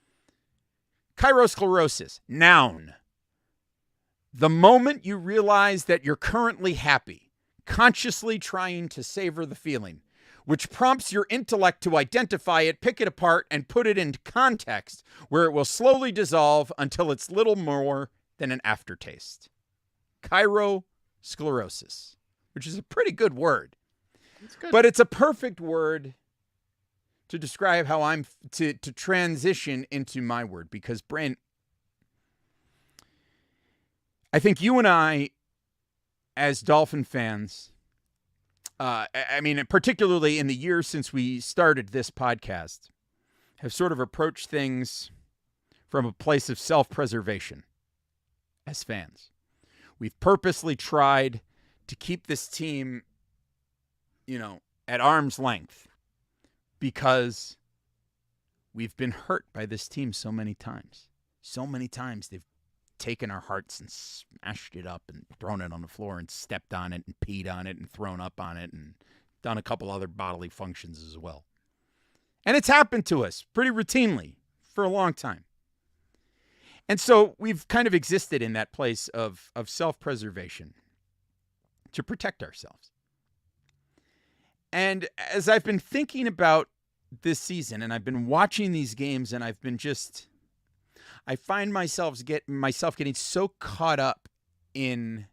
chirosclerosis, noun. The moment you realize that you're currently happy, consciously trying to savor the feeling, which prompts your intellect to identify it, pick it apart, and put it into context where it will slowly dissolve until it's little more than an aftertaste. Chirosclerosis, which is a pretty good word. It's good. But it's a perfect word to describe how I'm to transition into my word, because Brain, I think you and I, as Dolphin fans, I mean, particularly in the years since we started this podcast, have sort of approached things from a place of self-preservation as fans. We've purposely tried to keep this team, at arm's length because we've been hurt by this team so many times. So many times they've taken our hearts and smashed it up and thrown it on the floor and stepped on it and peed on it and thrown up on it and done a couple other bodily functions as well. And it's happened to us pretty routinely for a long time. And so we've kind of existed in that place of self-preservation to protect ourselves. And as I've been thinking about this season and I've been watching these games and I've been I find myself getting so caught up in,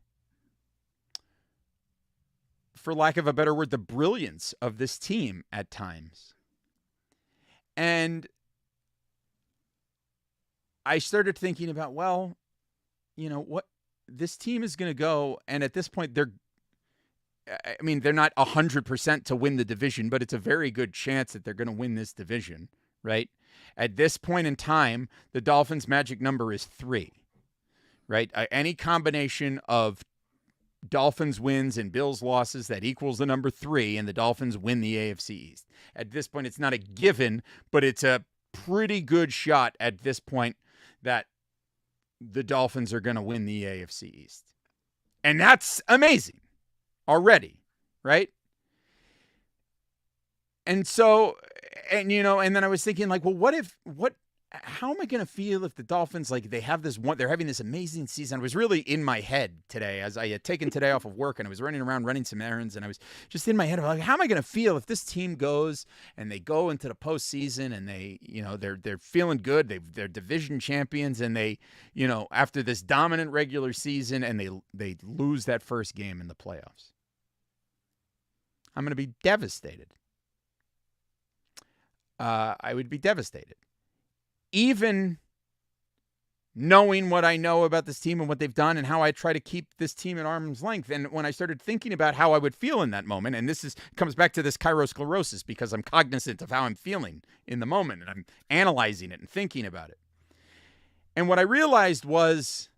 for lack of a better word, the brilliance of this team at times. And I started thinking about, what this team is going to go. And at this point, they're not 100% to win the division, but it's a very good chance that they're going to win this division, right? At this point in time, the Dolphins' magic number is 3, right? Any combination of Dolphins wins and Bills losses that equals the number 3, and the Dolphins win the AFC East. At this point, it's not a given, but it's a pretty good shot at this point that the Dolphins are going to win the AFC East. And that's amazing already, right? And so, and then I was thinking, how am I going to feel if the Dolphins, they have they're having this amazing season? It was really in my head today as I had taken today off of work and I was running around running some errands, and I was just in my head about how am I going to feel if this team goes and they go into the postseason and they, they're feeling good. They're division champions, and they, after this dominant regular season, and they lose that first game in the playoffs. I'm going to be devastated. I would be devastated. Even knowing what I know about this team and what they've done and how I try to keep this team at arm's length. And when I started thinking about how I would feel in that moment, and comes back to this chirosclerosis, because I'm cognizant of how I'm feeling in the moment and I'm analyzing it and thinking about it. And what I realized was,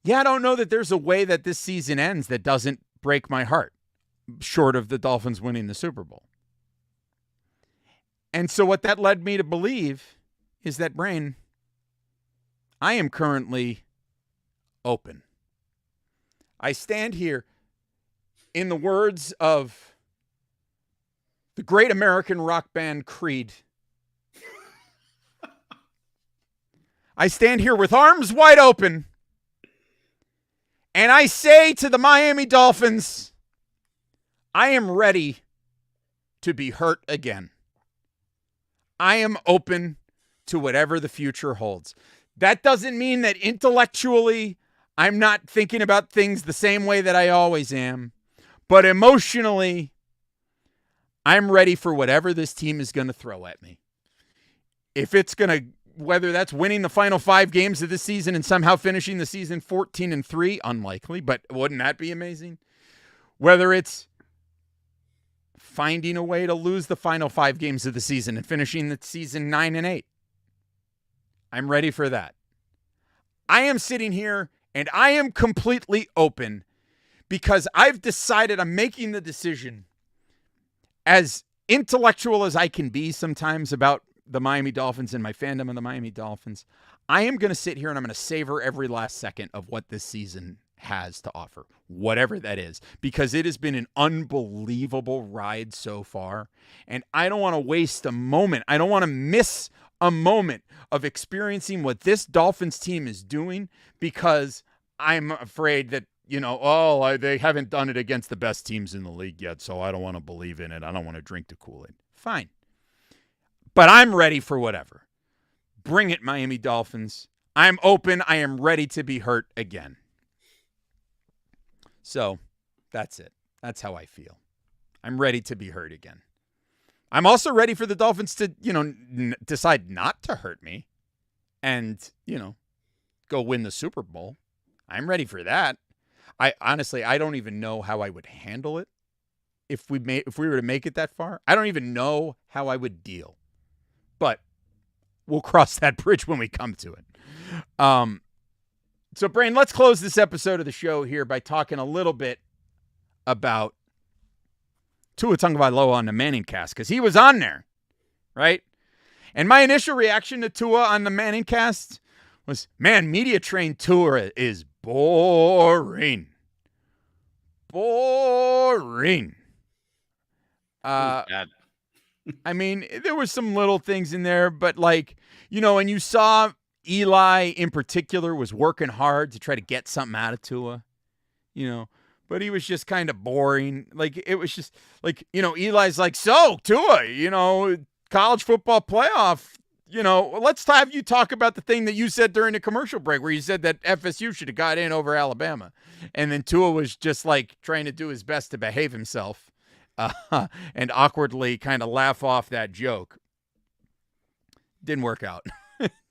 I don't know that there's a way that this season ends that doesn't break my heart, short of the Dolphins winning the Super Bowl. And so what that led me to believe is that, Brain, I am currently open. I stand here in the words of the great American rock band Creed. I stand here with arms wide open, And I say to the Miami Dolphins, I am ready to be hurt again. I am open to whatever the future holds. That doesn't mean that intellectually I'm not thinking about things the same way that I always am. But emotionally, I'm ready for whatever this team is going to throw at me. If it's going to, whether that's winning the final 5 games of this season and somehow finishing the season 14-3, unlikely, but wouldn't that be amazing? Whether it's finding a way to lose the final 5 games of the season and finishing the season 9-8. I'm ready for that. I am sitting here and I am completely open because I've decided, I'm making the decision, as intellectual as I can be sometimes about the Miami Dolphins and my fandom of the Miami Dolphins, I am going to sit here and I'm going to savor every last second of what this season has to offer, whatever that is, because it has been an unbelievable ride so far. And I don't want to waste a moment. I don't want to miss a moment of experiencing what this Dolphins team is doing because I'm afraid that, they haven't done it against the best teams in the league yet, so I don't want to believe in it. I don't want to drink the Kool-Aid. Fine. But I'm ready for whatever. Bring it, Miami Dolphins. I'm open. I am ready to be hurt again. So that's it. That's how I feel. I'm ready to be hurt again. I'm also ready for the Dolphins to, decide not to hurt me and, go win the Super Bowl. I'm ready for that. I don't even know how I would handle it if we were to make it that far. I don't even know how I would deal. But we'll cross that bridge when we come to it. So, Brain, let's close this episode of the show here by talking a little bit about Tua Tagovailoa on the Manningcast, because he was on there, right? And my initial reaction to Tua on the Manningcast was, man, media trained Tua is boring. Boring. Bad. I mean, there was some little things in there, but and you saw Eli in particular was working hard to try to get something out of Tua, but he was just kind of boring. It was just Eli's like, so Tua, college football playoff, let's have you talk about the thing that you said during the commercial break where you said that FSU should have got in over Alabama. And then Tua was just trying to do his best to behave himself and awkwardly kind of laugh off that joke. Didn't work out.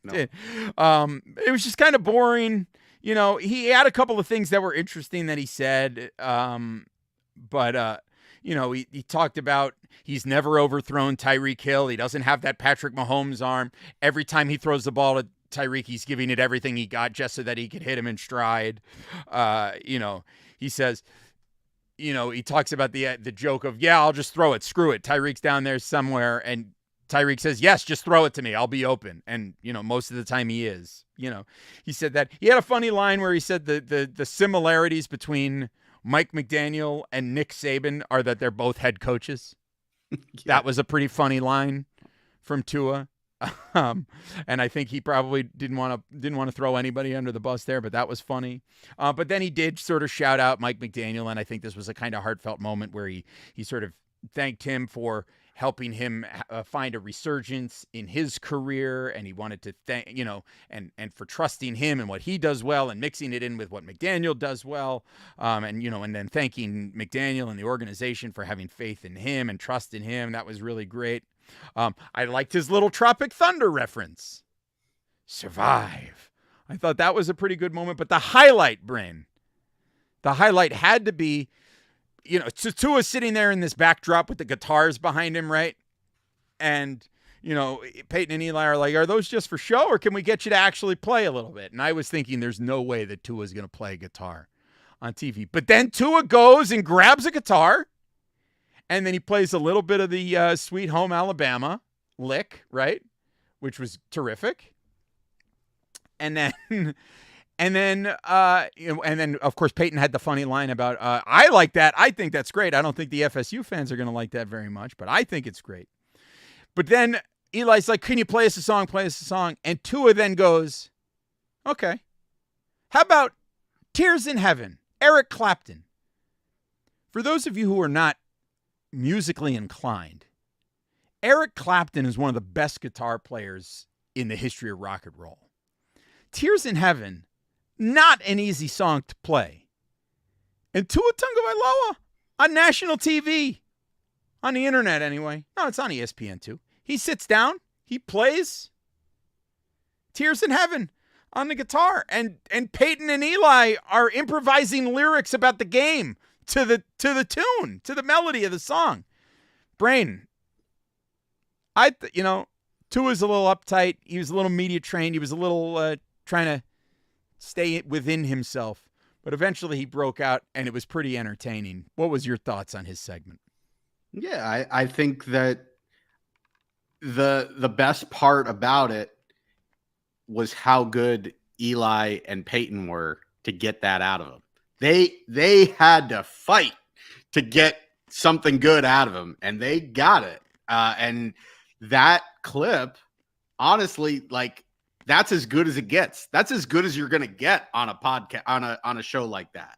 No. It was just kind of boring. He had a couple of things that were interesting that he said. But he talked about he's never overthrown Tyreek Hill. He doesn't have that Patrick Mahomes arm. Every time he throws the ball to Tyreek, he's giving it everything he got just so that he could hit him in stride. He says, he talks about the joke of, yeah, I'll just throw it. Screw it. Tyreek's down there somewhere. And Tyreek says, yes, just throw it to me. I'll be open. And, most of the time he is. He said that. He had a funny line where he said the similarities between Mike McDaniel and Nick Saban are that they're both head coaches. Yeah. That was a pretty funny line from Tua. And I think he probably didn't want to throw anybody under the bus there, but that was funny. But then he did sort of shout out Mike McDaniel, and I think this was a kind of heartfelt moment where he sort of thanked him for helping him find a resurgence in his career, and he wanted to thank, and for trusting him and what he does well and mixing it in with what McDaniel does well, and then thanking McDaniel and the organization for having faith in him and trust in him. That was really great. I liked his little Tropic Thunder reference. Survive. I thought that was a pretty good moment, but the highlight had to be, Tua sitting there in this backdrop with the guitars behind him, right? And, Peyton and Eli are like, are those just for show, or can we get you to actually play a little bit? And I was thinking there's no way that Tua's going to play guitar on TV. But then Tua goes and grabs a guitar, and then he plays a little bit of the Sweet Home Alabama lick, right? Which was terrific. And then... And then, of course, Peyton had the funny line about, I like that. I think that's great. I don't think the FSU fans are going to like that very much, but I think it's great. But then Eli's like, can you play us a song? Play us a song. And Tua then goes, okay, how about Tears in Heaven, Eric Clapton. For those of you who are not musically inclined, Eric Clapton is one of the best guitar players in the history of rock and roll. Tears in Heaven, not an easy song to play. And Tua Tagovailoa on national TV, on the internet anyway. No, it's on ESPN too. He sits down, he plays Tears in Heaven on the guitar, and Peyton and Eli are improvising lyrics about the game to the tune, to the melody of the song. Brain, Tua's a little uptight. He was a little media trained. He was a little trying to stay within himself, but eventually he broke out, and it was pretty entertaining. What was your thoughts on his segment? Yeah, I think that the best part about it was how good Eli and Peyton were to get that out of him. They had to fight to get something good out of him, and they got it. And that clip, honestly, like, that's as good as it gets. That's as good as you're going to get on a podcast, on a show like that.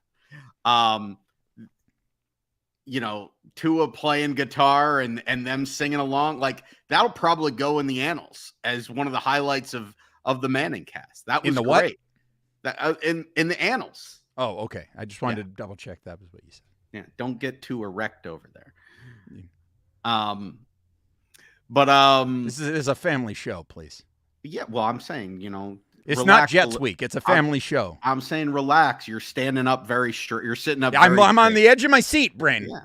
Tua playing guitar and them singing along, like, that'll probably go in the annals as one of the highlights of the Manningcast. That was in the great. What? That in the annals. Oh, okay. I just wanted to double check that was what you said. Yeah, don't get too erect over there. This is a family show, please. Yeah, well, I'm saying, it's not Jets week. It's a family show. I'm saying relax. You're standing up very straight. You're sitting up. I'm on the edge of my seat, Brain. Yeah.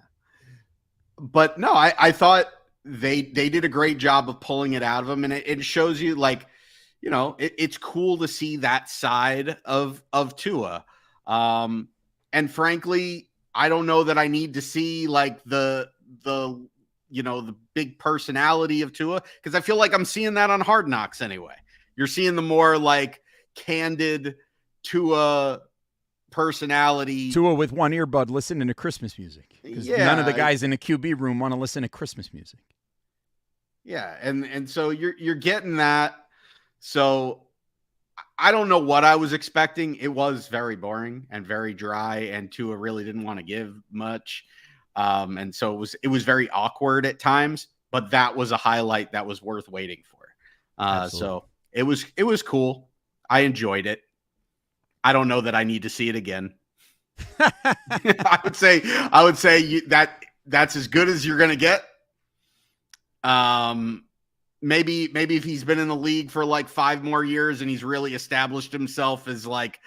But no, I thought they did a great job of pulling it out of him, and it shows you, like, it's cool to see that side of Tua. And frankly, I don't know that I need to see, like, the big personality of Tua, because I feel like I'm seeing that on Hard Knocks anyway. You're seeing the more, like, candid Tua personality. Tua with one earbud listening to Christmas music, because none of the guys in the QB room want to listen to Christmas music. Yeah, and so you're getting that. So I don't know what I was expecting. It was very boring and very dry, and Tua really didn't want to give much. And so it was very awkward at times, but that was a highlight that was worth waiting for. So it was cool. I enjoyed it. I don't know that I need to see it again. I would say that's as good as you're going to get. Maybe if he's been in the league for like 5 more years and he's really established himself as, like,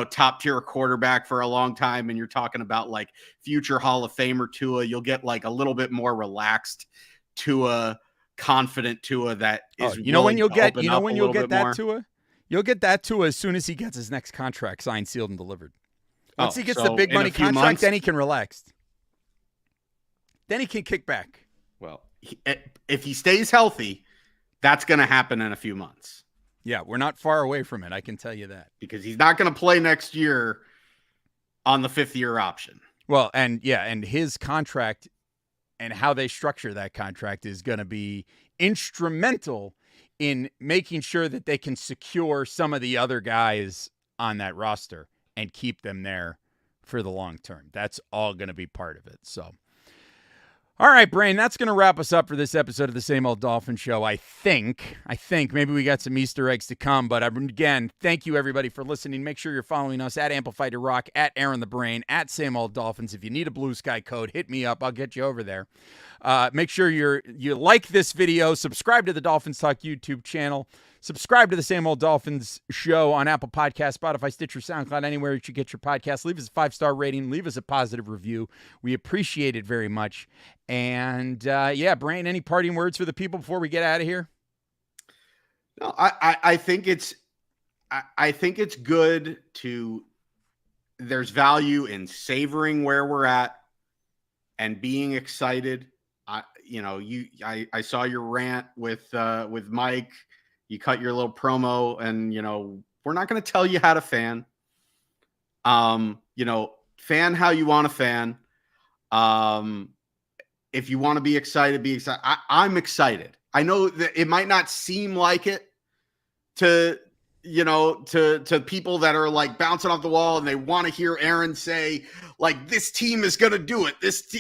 top tier quarterback for a long time, and you're talking about, like, future Hall of Famer Tua, you'll get, like, a little bit more relaxed Tua, confident Tua that is. When you'll get that Tua? You'll get that Tua as soon as he gets his next contract signed, sealed, and delivered. Once he gets the big money contract, then he can relax. Then he can kick back. Well, if he stays healthy, that's going to happen in a few months. Yeah, we're not far away from it. I can tell you that. Because he's not going to play next year on the 5th-year option. Well, and his contract and how they structure that contract is going to be instrumental in making sure that they can secure some of the other guys on that roster and keep them there for the long term. That's all going to be part of it. So, all right, Brain, that's going to wrap us up for this episode of the Same Old Dolphin Show. I think maybe we got some Easter eggs to come, but again, thank you everybody for listening. Make sure you're following us at Amplify to Rock, at Aaron the Brain, at Same Old Dolphins. If you need a Blue Sky code, hit me up. I'll get you over there. Make sure you like this video, subscribe to the Dolphins Talk YouTube channel, subscribe to the Same Old Dolphins Show on Apple Podcasts, Spotify, Stitcher, SoundCloud, anywhere you get your podcast. Leave us a 5-star rating, leave us a positive review. We appreciate it very much. And Brain, any parting words for the people before we get out of here? No, I think it's good to. There's value in savoring where we're at and being excited. I saw your rant with Mike. You cut your little promo, and we're not going to tell you how to fan. Fan how you want to fan. If you want to be excited, be excited. I'm excited. I know that it might not seem like it to to people that are like bouncing off the wall and they want to hear Aaron say, like, this team is going to do it.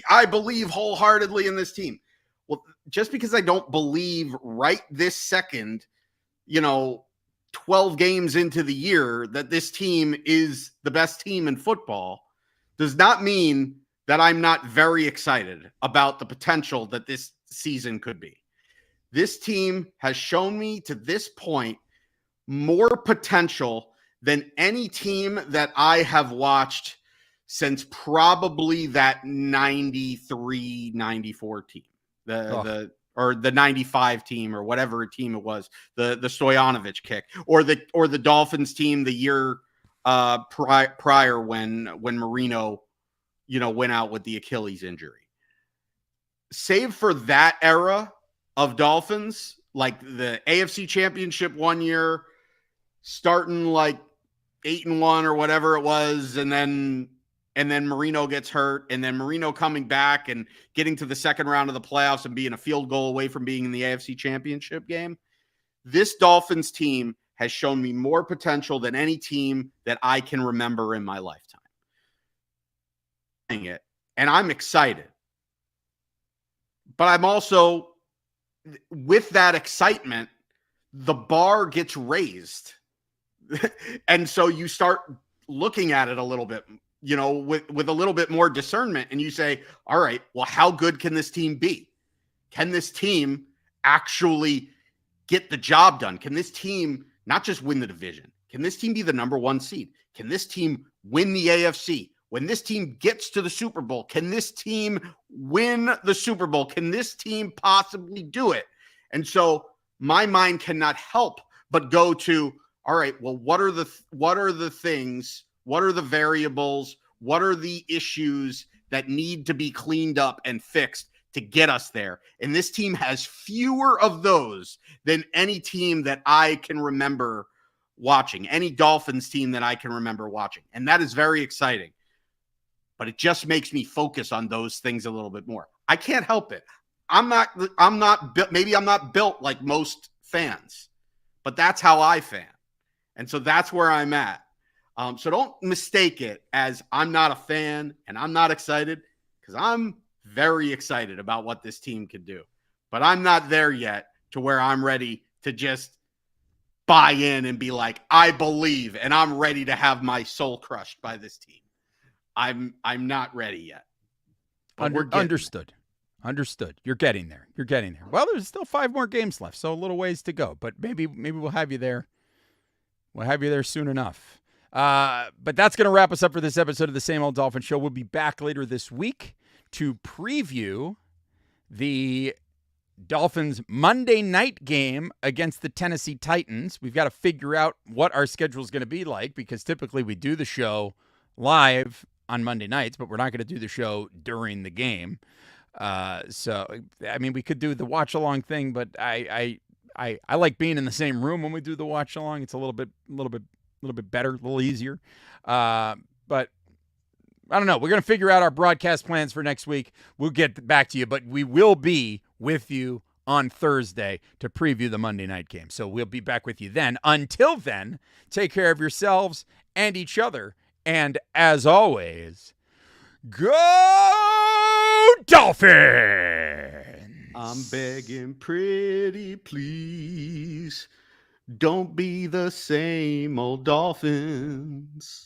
I believe wholeheartedly in this team. Well, just because I don't believe right this second, 12 games into the year that this team is the best team in football does not mean that I'm not very excited about the potential that this season could be. This team has shown me to this point more potential than any team that I have watched since probably that 93, 94 team, the 95 team or whatever team it was, the Stoyanovich kick, or the Dolphins team the year prior when Marino, went out with the Achilles injury. Save for that era of Dolphins, like the AFC Championship one year, starting like 8-1 or whatever it was, and then Marino gets hurt, and then Marino coming back and getting to the second round of the playoffs and being a field goal away from being in the AFC Championship game. This Dolphins team has shown me more potential than any team that I can remember in my lifetime. And I'm excited. But I'm also, with that excitement, the bar gets raised. And so you start looking at it a little bit, with a little bit more discernment, and you say, all right, well, how good can this team be? Can this team actually get the job done? Can this team not just win the division? Can this team be the number one seed? Can this team win the AFC? When this team gets to the Super Bowl, can this team win the Super Bowl? Can this team possibly do it? And so my mind cannot help but go to, all right, well, what are the things? What are the variables? What are the issues that need to be cleaned up and fixed to get us there? And this team has fewer of those than any team that I can remember watching, any Dolphins team that I can remember watching. And that is very exciting. But it just makes me focus on those things a little bit more. I can't help it. Maybe I'm not built like most fans, but that's how I fan. And so that's where I'm at. So don't mistake it as I'm not a fan and I'm not excited, because I'm very excited about what this team could do. But I'm not there yet to where I'm ready to just buy in and be like, I believe, and I'm ready to have my soul crushed by this team. I'm not ready yet. Understood. You're getting there. Well, there's still 5 more games left, so a little ways to go. But maybe we'll have you there. We'll have you there soon enough. But that's going to wrap us up for this episode of the Same Old Dolphin Show. We'll be back later this week to preview the Dolphins Monday night game against the Tennessee Titans. We've got to figure out what our schedule is going to be like, because typically we do the show live on Monday nights, but we're not going to do the show during the game. So, I mean, we could do the watch along thing, but I like being in the same room when we do the watch along. It's a little bit better, a little easier. But I don't know. We're going to figure out our broadcast plans for next week. We'll get back to you, but we will be with you on Thursday to preview the Monday night game. So we'll be back with you then. Until then, take care of yourselves and each other. And as always, go Dolphins! I'm begging pretty please, don't be the same old Dolphins.